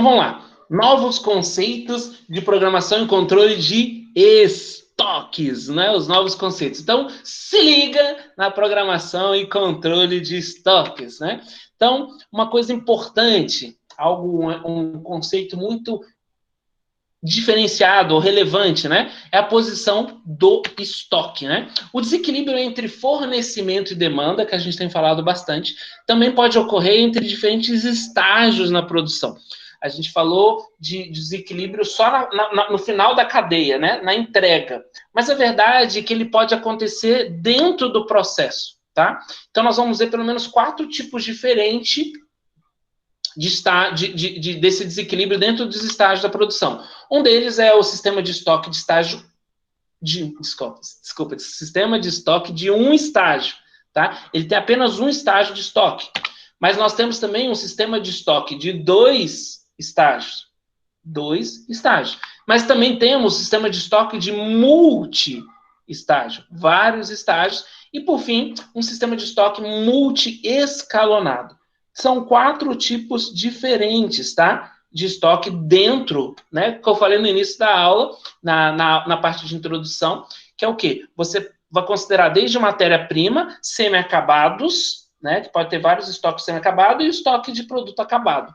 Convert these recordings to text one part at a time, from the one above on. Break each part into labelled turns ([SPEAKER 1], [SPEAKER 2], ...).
[SPEAKER 1] vamos lá. Novos conceitos de programação e controle de estoques, né? Os novos conceitos. Então, se liga na programação e controle de estoques, né? Então, uma coisa importante, um conceito muito diferenciado ou relevante, né? É a posição do estoque, né? O desequilíbrio entre fornecimento e demanda, que a gente tem falado bastante, também pode ocorrer entre diferentes estágios na produção. A gente falou de desequilíbrio só no final da cadeia, né? Na entrega. Mas a verdade é que ele pode acontecer dentro do processo, tá? Então, nós vamos ver pelo menos 4 tipos diferentes desse desequilíbrio dentro dos estágios da produção. Um deles é o sistema de estoque de estágio sistema de estoque de um estágio, tá? Ele tem apenas um estágio de estoque. Mas nós temos também um sistema de estoque de 2 estágios. 2 estágios. Mas também temos um sistema de estoque de multi-estágio, vários estágios. E, por fim, um sistema de estoque multi-escalonado. São 4 tipos diferentes, tá? De estoque dentro, né? Que eu falei no início da aula, na parte de introdução, que é o quê? Você vai considerar desde matéria-prima, semi-acabados, né? Que pode ter vários estoques semi-acabados e o estoque de produto acabado.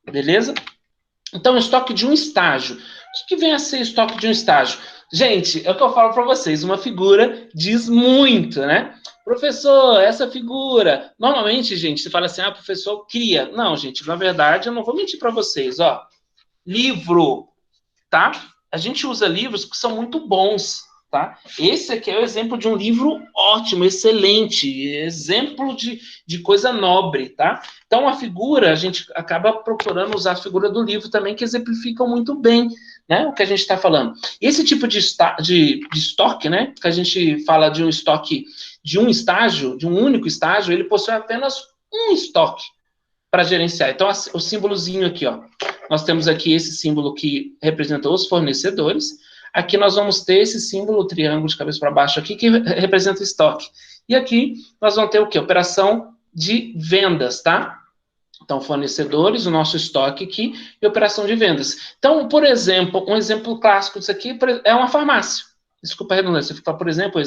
[SPEAKER 1] Beleza? Então, estoque de um estágio. O que vem a ser estoque de um estágio? Gente, é o que eu falo para vocês, uma figura diz muito, né? Professor, essa figura... Normalmente, gente, você fala assim, professor cria. Não, gente, na verdade, eu não vou mentir para vocês, ó. Livro, tá? A gente usa livros que são muito bons, tá? Esse aqui é o exemplo de um livro ótimo, excelente, exemplo de coisa nobre, tá? Então, a figura, a gente acaba procurando usar a figura do livro também, que exemplificam muito bem, né, o que a gente está falando. Esse tipo de estoque, né, que a gente fala de um estoque de um estágio, de um único estágio, ele possui apenas um estoque para gerenciar. Então, o símbolozinho aqui, ó. Nós temos aqui esse símbolo que representa os fornecedores. Aqui nós vamos ter esse símbolo, triângulo de cabeça para baixo aqui, que representa o estoque. E aqui nós vamos ter o quê? Operação de vendas, tá? Então, fornecedores, o nosso estoque aqui, e operação de vendas. Então, por exemplo, um exemplo clássico disso aqui é uma farmácia. Desculpa a redundância, você fica, por exemplo,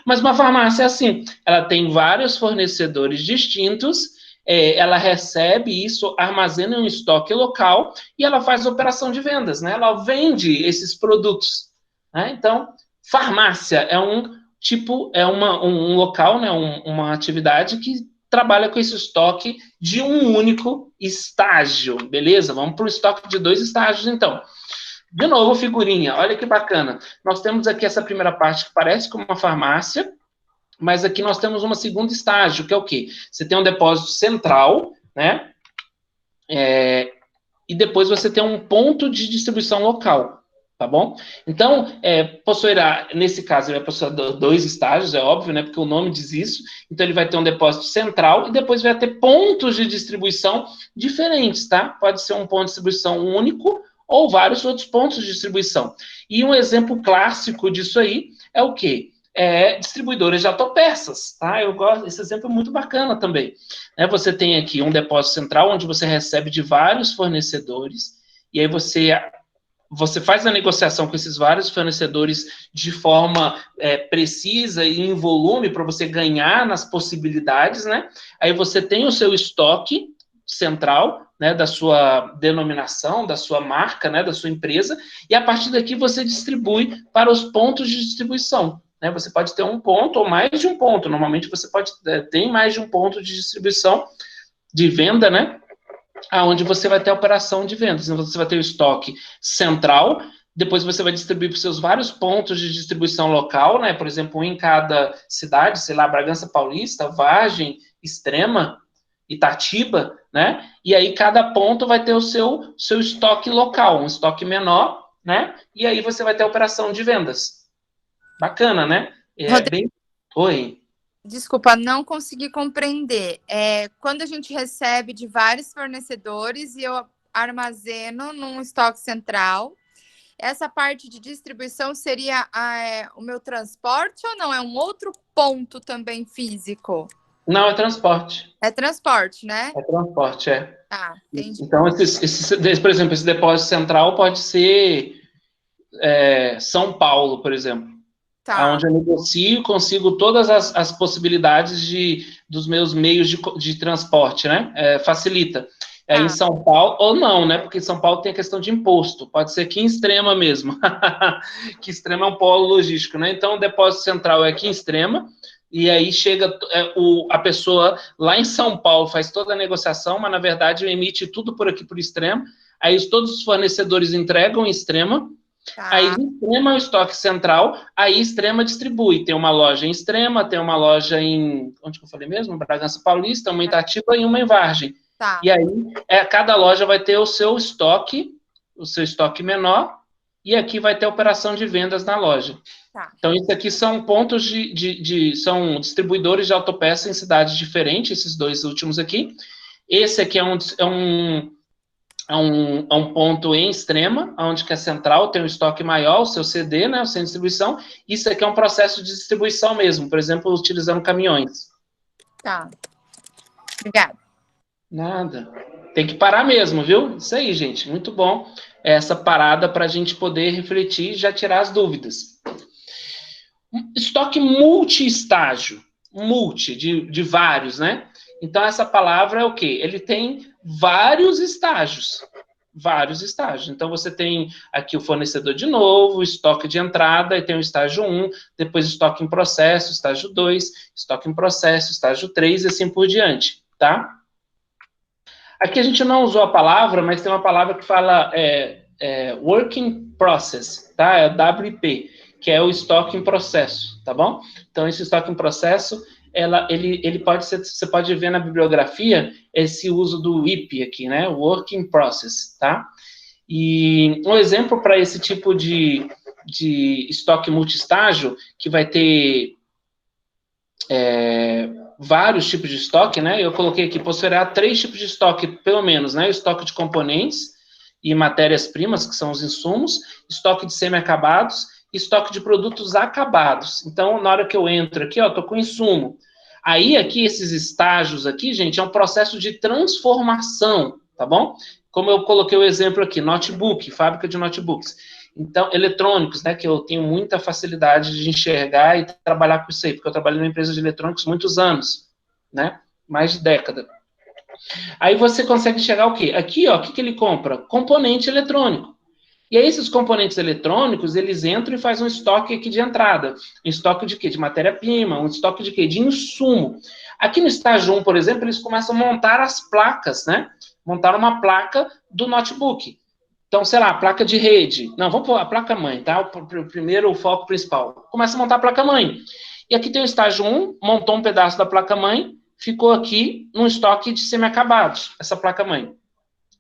[SPEAKER 1] mas uma farmácia é assim, ela tem vários fornecedores distintos, ela recebe isso, armazena em um estoque local e ela faz operação de vendas, né? Ela vende esses produtos, né? Então, farmácia é um local, né? Uma atividade que trabalha com esse estoque de um único estágio, beleza? Vamos para o estoque de 2 estágios, então. De novo, figurinha, olha que bacana. Nós temos aqui essa primeira parte que parece como uma farmácia, mas aqui nós temos um segundo estágio, que é o quê? Você tem um depósito central, né? E depois você tem um ponto de distribuição local, tá bom? Então, possuirá, nesse caso, ele vai possuir 2 estágios, é óbvio, né? Porque o nome diz isso. Então, ele vai ter um depósito central e depois vai ter pontos de distribuição diferentes, tá? Pode ser um ponto de distribuição único ou vários outros pontos de distribuição. E um exemplo clássico disso aí é o quê? Distribuidoras de autopeças, tá? Eu gosto, esse exemplo é muito bacana também. Você tem aqui um depósito central onde você recebe de vários fornecedores e aí você faz a negociação com esses vários fornecedores de forma precisa e em volume para você ganhar nas possibilidades, né? Aí você tem o seu estoque central, né, da sua denominação, da sua marca, né, da sua empresa, e a partir daqui você distribui para os pontos de distribuição. Né? Você pode ter um ponto ou mais de um ponto. Normalmente você pode ter mais de um ponto de distribuição de venda, né? Aonde você vai ter a operação de vendas. Então, você vai ter o estoque central, depois você vai distribuir para os seus vários pontos de distribuição local, né? Por exemplo, um em cada cidade, sei lá, Bragança Paulista, Vargem, Extrema, Itatiba, né? E aí cada ponto vai ter o seu estoque local, um estoque menor, né? E aí você vai ter a operação de vendas. Bacana, né? Oi.
[SPEAKER 2] Desculpa, não consegui compreender. Quando a gente recebe de vários fornecedores e eu armazeno num estoque central, essa parte de distribuição seria o meu transporte ou não? É um outro ponto também físico?
[SPEAKER 1] Não, é transporte.
[SPEAKER 2] É transporte, né?
[SPEAKER 1] É transporte, é.
[SPEAKER 2] Tá, entendi.
[SPEAKER 1] Então, por exemplo, esse depósito central pode ser São Paulo, por exemplo,
[SPEAKER 2] Tá,
[SPEAKER 1] onde eu negocio e consigo todas as possibilidades dos meus meios de transporte, né? Facilita. Aí em
[SPEAKER 2] tá,
[SPEAKER 1] São Paulo, ou não, né? Porque em São Paulo tem a questão de imposto, pode ser aqui em Extrema mesmo, que Extrema é um polo logístico, né? Então o depósito central é aqui em Extrema, e aí chega a pessoa lá em São Paulo, faz toda a negociação, mas na verdade emite tudo por aqui por Extrema, aí todos os fornecedores entregam em Extrema. Aí
[SPEAKER 2] tá.
[SPEAKER 1] Extrema é o estoque central, aí Extrema distribui. Tem uma loja em Extrema, tem uma loja em, onde que eu falei mesmo? Bragança Paulista, uma em Itatiba e uma em Vargem.
[SPEAKER 2] Tá,
[SPEAKER 1] E aí, cada loja vai ter o seu estoque menor, e aqui vai ter a operação de vendas na loja.
[SPEAKER 2] tá.
[SPEAKER 1] Então, isso aqui são pontos são distribuidores de autopeça em cidades diferentes, esses dois últimos aqui. Esse aqui é um ponto em Extrema, onde que é central, tem um estoque maior, o seu CD, né, o centro de distribuição. Isso aqui é um processo de distribuição mesmo, por exemplo, utilizando caminhões.
[SPEAKER 2] Tá. Obrigada.
[SPEAKER 1] Nada. Tem que parar mesmo, viu? Isso aí, gente. Muito bom essa parada para a gente poder refletir e já tirar as dúvidas. Estoque multi-estágio. Multi, de vários, né? Então, essa palavra é o quê? Ele tem vários estágios. Vários estágios. Então, você tem aqui o fornecedor de novo, o estoque de entrada, e tem o estágio 1, depois estoque em processo, estágio 2, estoque em processo, estágio 3, e assim por diante, tá? Aqui a gente não usou a palavra, mas tem uma palavra que fala work in process, tá? É WP, que é o estoque em processo, tá bom? Então, esse estoque em processo, ele pode ser, você pode ver na bibliografia esse uso do WIP aqui, né? Work in process, tá? E um exemplo para esse tipo de estoque multistágio, que vai ter vários tipos de estoque, né? Eu coloquei aqui, possuirá 3 tipos de estoque, pelo menos, né? Estoque de componentes e matérias-primas, que são os insumos, estoque de semi-acabados e estoque de produtos acabados. Então, na hora que eu entro aqui, ó, tô com insumo. Aí, aqui, esses estágios aqui, gente, é um processo de transformação, tá bom? Como eu coloquei o exemplo aqui, notebook, fábrica de notebooks. Então, eletrônicos, né, que eu tenho muita facilidade de enxergar e trabalhar com isso aí, porque eu trabalhei numa empresa de eletrônicos muitos anos, né, mais de década. Aí você consegue enxergar o quê? Aqui, ó, o que ele compra? Componente eletrônico. E aí esses componentes eletrônicos, eles entram e fazem um estoque aqui de entrada. Um estoque de quê? De matéria-prima, um estoque de quê? De insumo. Aqui no estágio 1, por exemplo, eles começam a montar as placas, né? Montar uma placa do notebook. Então, sei lá, a placa de rede. Não, vamos pôr a placa-mãe, tá? Primeiro, o foco principal. Começa a montar a placa-mãe. E aqui tem o estágio 1, montou um pedaço da placa-mãe, ficou aqui num estoque de semi-acabados, essa placa-mãe.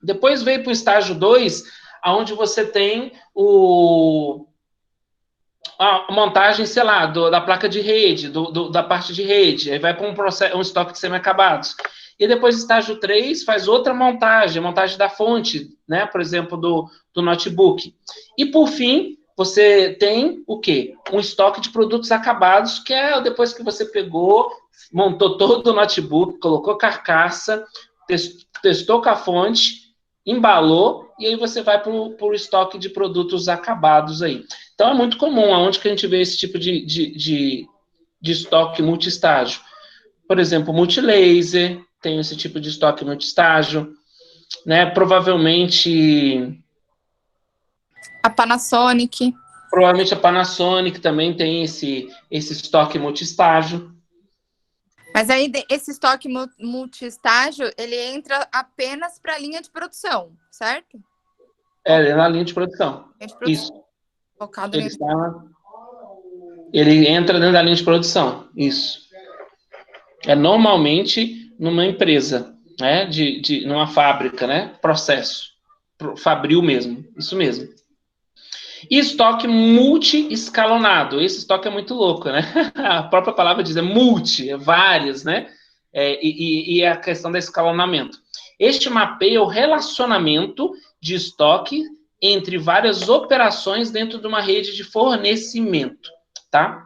[SPEAKER 1] Depois veio para o estágio 2, onde você tem a montagem, sei lá, da placa de rede, da parte de rede. Aí vai para um estoque de semi-acabados. E depois, estágio 3, faz outra montagem, a montagem da fonte, né? Por exemplo, do notebook. E, por fim, você tem o quê? Um estoque de produtos acabados, que é depois que você pegou, montou todo o notebook, colocou carcaça, testou com a fonte, embalou, e aí você vai para o estoque de produtos acabados aí. Então, é muito comum, aonde que a gente vê esse tipo de estoque multiestágio. Por exemplo, multilaser, tem esse tipo de estoque multiestágio, né? Provavelmente
[SPEAKER 2] A Panasonic.
[SPEAKER 1] a Panasonic também tem esse estoque multiestágio.
[SPEAKER 2] Mas aí esse estoque multiestágio, ele entra apenas para a linha de produção, certo?
[SPEAKER 1] É na linha de produção.
[SPEAKER 2] Linha de produção.
[SPEAKER 1] Isso.
[SPEAKER 2] Focado nele.
[SPEAKER 1] Ele entra dentro da linha de produção. Isso. É normalmente numa empresa, né? Numa fábrica, né? Processo. Fabril mesmo. Isso mesmo. E estoque multi-escalonado. Esse estoque é muito louco, né? A própria palavra diz, é multi, é vários, né? E a questão do escalonamento. Este mapeia o relacionamento de estoque entre várias operações dentro de uma rede de fornecimento, tá?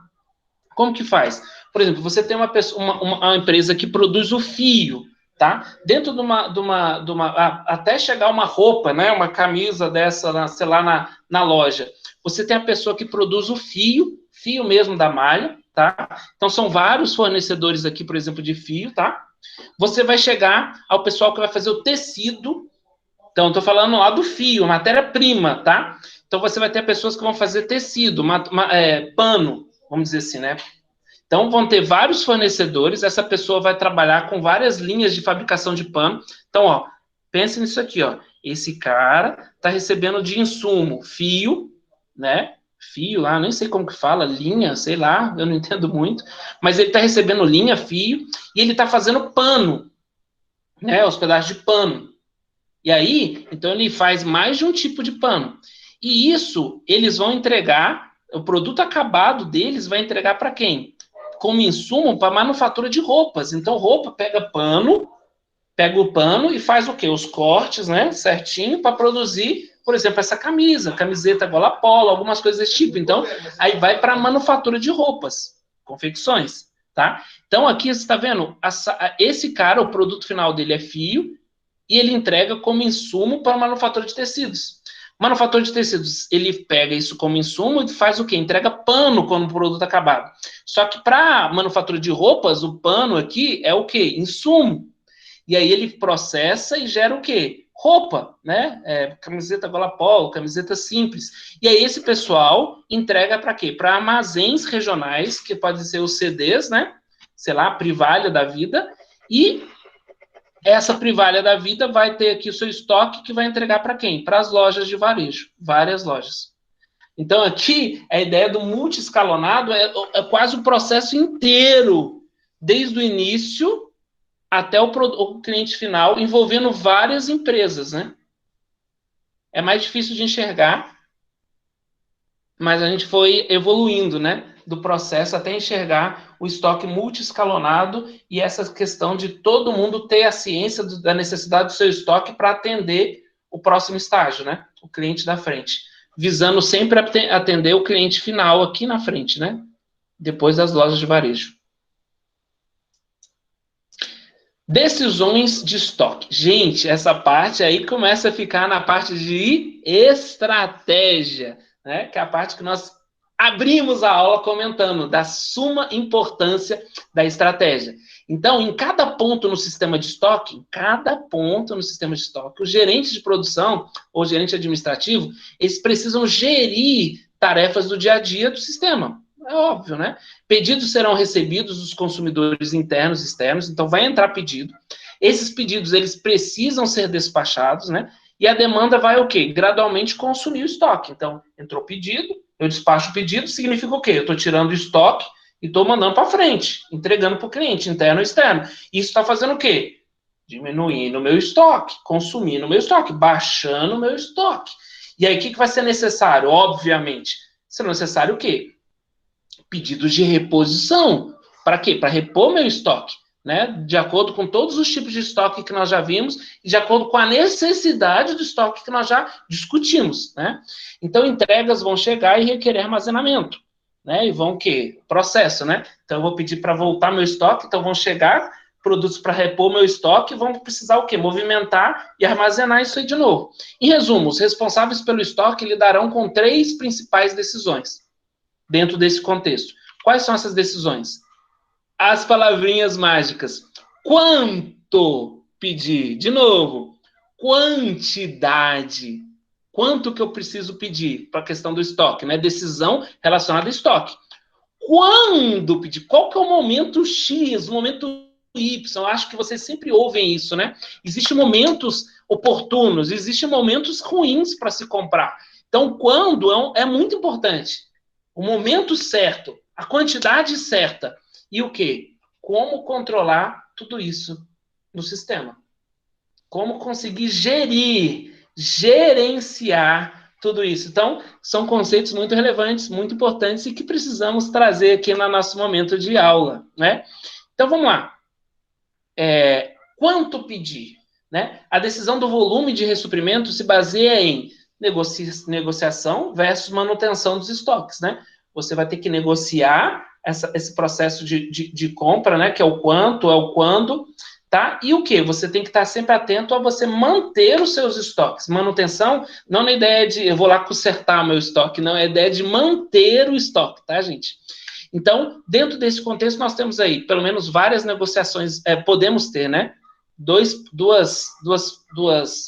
[SPEAKER 1] Como que faz? Por exemplo, você tem uma empresa que produz o fio, tá? Dentro de uma até chegar uma roupa, né? Uma camisa dessa, sei lá, na loja. Você tem a pessoa que produz o fio mesmo da malha, tá? Então, são vários fornecedores aqui, por exemplo, de fio, tá? Você vai chegar ao pessoal que vai fazer o tecido. Então, estou falando lá do fio, matéria-prima, tá? Então, você vai ter pessoas que vão fazer tecido, pano, vamos dizer assim, né? Então, vão ter vários fornecedores, essa pessoa vai trabalhar com várias linhas de fabricação de pano. Então, ó, pense nisso aqui, ó. Esse cara está recebendo de insumo fio, né? Fio lá, nem sei como que fala, linha, sei lá, eu não entendo muito. Mas ele está recebendo linha, fio, e ele está fazendo pano, né? Os pedaços de pano. E aí, então ele faz mais de um tipo de pano. E isso, eles vão entregar, o produto acabado deles vai entregar para quem? Como insumo para manufatura de roupas. Então, roupa pega o pano e faz o quê? Os cortes, né? Certinho, para produzir, por exemplo, essa camiseta gola polo, algumas coisas desse tipo. Então, aí vai para a manufatura de roupas, confecções, tá? Então, aqui você está vendo, esse cara, o produto final dele é fio, e ele entrega como insumo para a manufatura de tecidos. Manufatura de tecidos, ele pega isso como insumo e faz o quê? Entrega pano como produto acabado. Só que para a manufatura de roupas, o pano aqui é o quê? Insumo. E aí ele processa e gera o quê? Roupa, né? Camiseta gola polo, camiseta simples. E aí esse pessoal entrega para quê? Para armazéns regionais, que podem ser os CDs, né? Sei lá, Privalha da vida. E essa Privalha da vida vai ter aqui o seu estoque que vai entregar para quem? Para as lojas de varejo, várias lojas. Então, aqui, a ideia do multi-escalonado é quase o processo inteiro, desde o início até o cliente final, envolvendo várias empresas, né? É mais difícil de enxergar, mas a gente foi evoluindo, né? Do processo até enxergar o estoque multi-escalonado e essa questão de todo mundo ter a ciência da necessidade do seu estoque para atender o próximo estágio, né? O cliente da frente. Visando sempre atender o cliente final aqui na frente, né? Depois das lojas de varejo. Decisões de estoque. Gente, essa parte aí começa a ficar na parte de estratégia, né? Que é a parte que nós abrimos a aula comentando da suma importância da estratégia. Então, em cada ponto no sistema de estoque, o gerente de produção ou gerente administrativo, eles precisam gerir tarefas do dia a dia do sistema. É óbvio, né? Pedidos serão recebidos dos consumidores internos e externos, então vai entrar pedido. Esses pedidos, eles precisam ser despachados, né? E a demanda vai o quê? Gradualmente consumir o estoque. Então, entrou pedido, eu despacho o pedido, significa o quê? Eu estou tirando o estoque e estou mandando para frente, entregando para o cliente, interno e externo. Isso está fazendo o quê? Diminuindo o meu estoque, consumindo o meu estoque, baixando o meu estoque. E aí, o que vai ser necessário? Obviamente, será necessário o quê? Pedidos de reposição. Para quê? Para repor meu estoque, né? De acordo com todos os tipos de estoque que nós já vimos e de acordo com a necessidade do estoque que nós já discutimos, né? Então, entregas vão chegar e requerer armazenamento, né? E vão o quê? Processo, né? Então, eu vou pedir para voltar meu estoque, então vão chegar produtos para repor meu estoque e vão precisar o quê? Movimentar e armazenar isso aí de novo. Em resumo, os responsáveis pelo estoque lidarão com 3 principais decisões dentro desse contexto. Quais são essas decisões? As palavrinhas mágicas. Quanto pedir? De novo, quantidade. Quanto que eu preciso pedir para a questão do estoque, né? Decisão relacionada a estoque. Quando pedir? Qual que é o momento X, o momento Y? Eu acho que vocês sempre ouvem isso, né? Existem momentos oportunos, existem momentos ruins para se comprar. Então, quando é muito importante. O momento certo, a quantidade certa. E o quê? Como controlar tudo isso no sistema. Como conseguir gerenciar tudo isso. Então, são conceitos muito relevantes, muito importantes e que precisamos trazer aqui no nosso momento de aula, né? Então, vamos lá. Quanto pedir? Né? A decisão do volume de ressuprimento se baseia em negociação versus manutenção dos estoques, né? Você vai ter que negociar esse processo de compra, né? Que é o quanto, é o quando, tá? E o que? Você tem que estar sempre atento a você manter os seus estoques. Manutenção, não na ideia de eu vou lá consertar meu estoque, não, é a ideia de manter o estoque, tá, gente? Então, dentro desse contexto, nós temos aí, pelo menos, várias negociações, podemos ter, né? Duas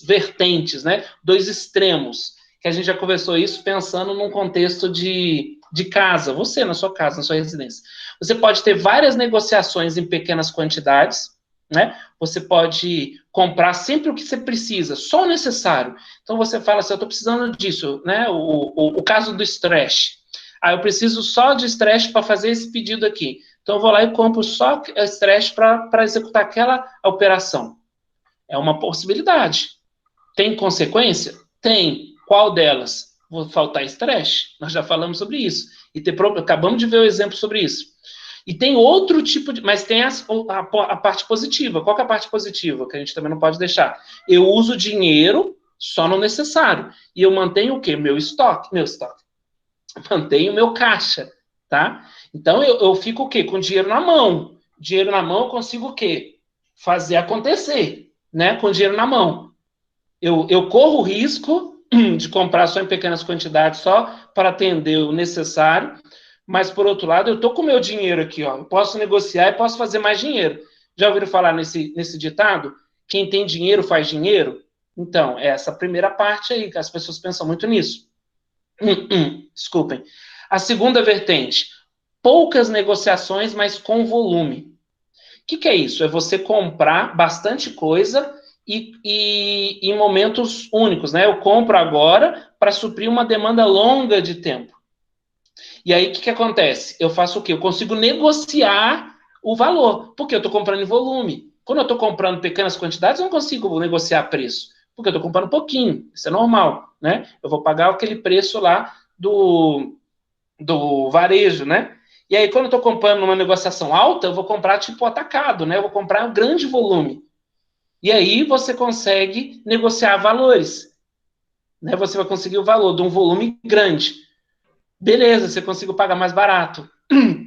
[SPEAKER 1] vertentes, né? Dois extremos, que a gente já conversou isso pensando num contexto de casa, você na sua casa, na sua residência. Você pode ter várias negociações em pequenas quantidades, né? Você pode comprar sempre o que você precisa, só o necessário. Então, você fala assim, eu estou precisando disso, né? O caso do stretch. Eu preciso só de stretch para fazer esse pedido aqui. Então, eu vou lá e compro só stretch para executar aquela operação. É uma possibilidade. Tem consequência? Tem. Qual delas? Vou faltar stretch. Nós já falamos sobre isso. Acabamos de ver o exemplo sobre isso. E tem outro tipo de... Mas tem a parte positiva. Qual que é a parte positiva? Que a gente também não pode deixar. Eu uso dinheiro só no necessário. E eu mantenho o quê? Meu estoque. Mantenho meu caixa, tá? Então, eu fico o quê? Com dinheiro na mão. Dinheiro na mão, eu consigo o quê? Fazer acontecer, né? Com dinheiro na mão. Eu corro o risco de comprar só em pequenas quantidades, só para atender o necessário, mas, por outro lado, eu estou com o meu dinheiro aqui, ó. Eu posso negociar e posso fazer mais dinheiro. Já ouviram falar nesse ditado? Quem tem dinheiro faz dinheiro? Então, é essa primeira parte aí, que as pessoas pensam muito nisso. Desculpem. A segunda vertente, poucas negociações, mas com volume. O que é isso? É você comprar bastante coisa e em momentos únicos, né? Eu compro agora para suprir uma demanda longa de tempo. E aí, o que acontece? Eu faço o quê? Eu consigo negociar o valor, porque eu estou comprando em volume. Quando eu estou comprando pequenas quantidades, eu não consigo negociar preço, porque eu estou comprando pouquinho. Isso é normal, né? Eu vou pagar aquele preço lá do varejo, né? E aí, quando eu estou comprando numa negociação alta, eu vou comprar tipo atacado, né? Eu vou comprar um grande volume. E aí você consegue negociar valores, né? Você vai conseguir o valor de um volume grande. Beleza, você conseguiu pagar mais barato.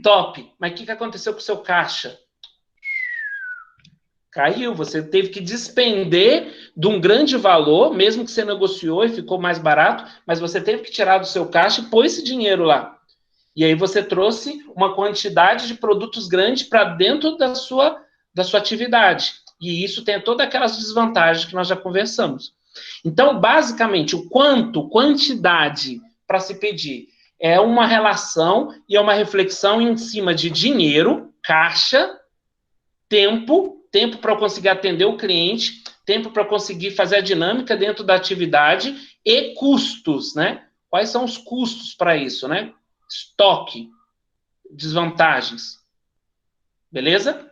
[SPEAKER 1] Top. Mas o que aconteceu com o seu caixa? Caiu. Você teve que despender de um grande valor, mesmo que você negociou e ficou mais barato, mas você teve que tirar do seu caixa e pôr esse dinheiro lá. E aí você trouxe uma quantidade de produtos grande para dentro da sua atividade. E isso tem todas aquelas desvantagens que nós já conversamos. Então, basicamente, quantidade para se pedir, é uma relação e é uma reflexão em cima de dinheiro, caixa, tempo para eu conseguir atender o cliente, tempo para conseguir fazer a dinâmica dentro da atividade e custos, né? Quais são os custos para isso, né? Estoque, desvantagens. Beleza?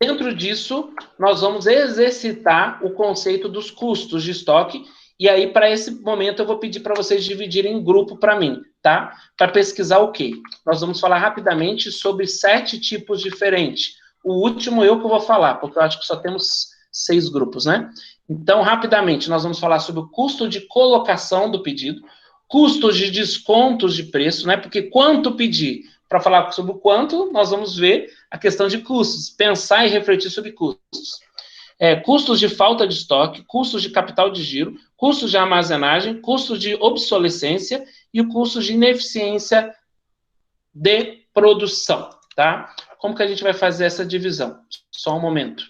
[SPEAKER 1] Dentro disso, nós vamos exercitar o conceito dos custos de estoque. E aí, para esse momento, eu vou pedir para vocês dividirem em grupo para mim, tá? Para pesquisar o quê? Nós vamos falar rapidamente sobre 7 tipos diferentes. O último eu que vou falar, porque eu acho que só temos 6 grupos, né? Então, rapidamente, nós vamos falar sobre o custo de colocação do pedido, custos de descontos de preço, né? Porque quanto pedir? Para falar sobre o quanto, nós vamos ver a questão de custos, pensar e refletir sobre custos. Custos de falta de estoque, custos de capital de giro, custos de armazenagem, custos de obsolescência e o custo de ineficiência de produção, tá? Como que a gente vai fazer essa divisão? Só um momento.